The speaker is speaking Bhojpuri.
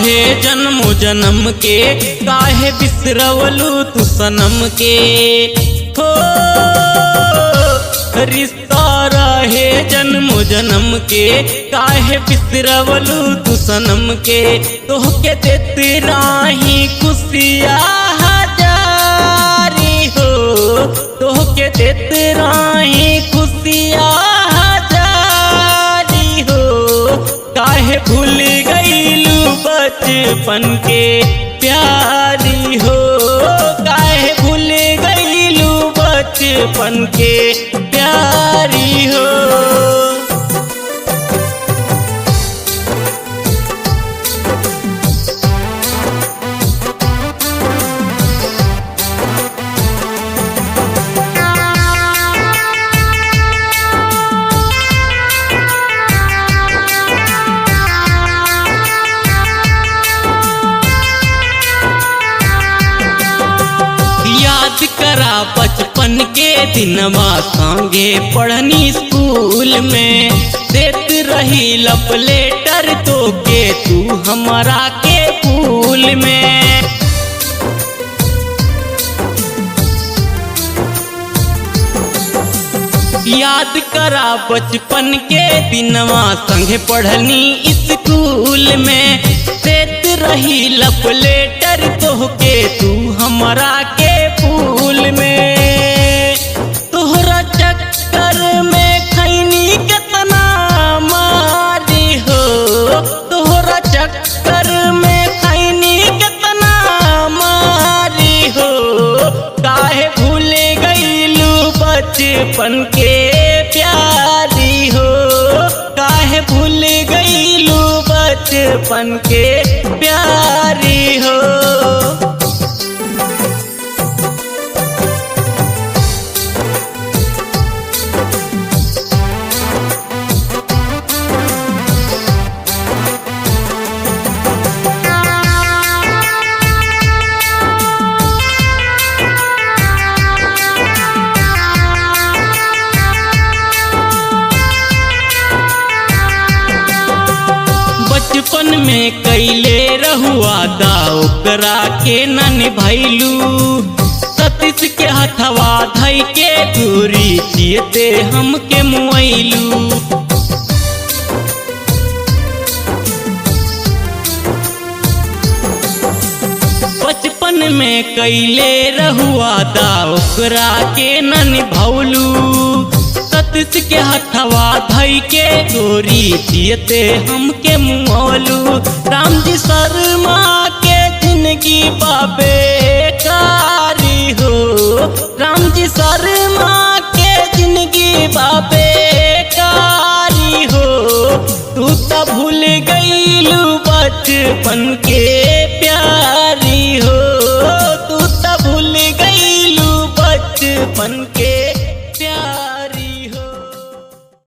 रहे जन्मो जन्म के, काहे बिसरवलू तू सनम के। हो रिश्ता रहे जन्मो जन्म के, काहे बिसरवलू तू सनम के। तोहके देते राही खुशियाँ हजारी हो, तोहके देते राही खुशियाँ हजारी हो। काहे भूल गईलू बचपन के प्यारी हो, काहे भूल गईलू बचपन के प्यारी हो। याद करा बचपन के दिनवा, संगे पढ़नी स्कूल में। देत रही लव लेटर तो के तू हमारा के फूल में। याद करा बचपन के दिनवा, संगे पढ़नी स्कूल में। देत रही लव लेटर तो के तू हमारा के फूल में। तोहरा चक्कर में खैनी कितना मारी हो, तोहरा चक्कर में खैनी कितना मारी हो। काहे भूल गईलू बचपन के प्यारी हो, काहे भूल गईलू बचपन के प्यारी हो। बचपन में कैले रहुआ दा ओकरा के न निभैलू। सतीश के हथवा धई के दूरी चियते हमके मुआइलू। बचपन में कैले रहुआ दा ओकरा के न निभौलू। सतीश के हथवा धई के गोरी जियते हमके मुआलू। राम जी शर्मा के जिंदगी बाबे कारी हो, राम जी शर्मा के जिंदगी बाबे कारी हो। तू तो भूल गईलू बचपन के प्यारी हो, तू तो भूल गईलू बचपन के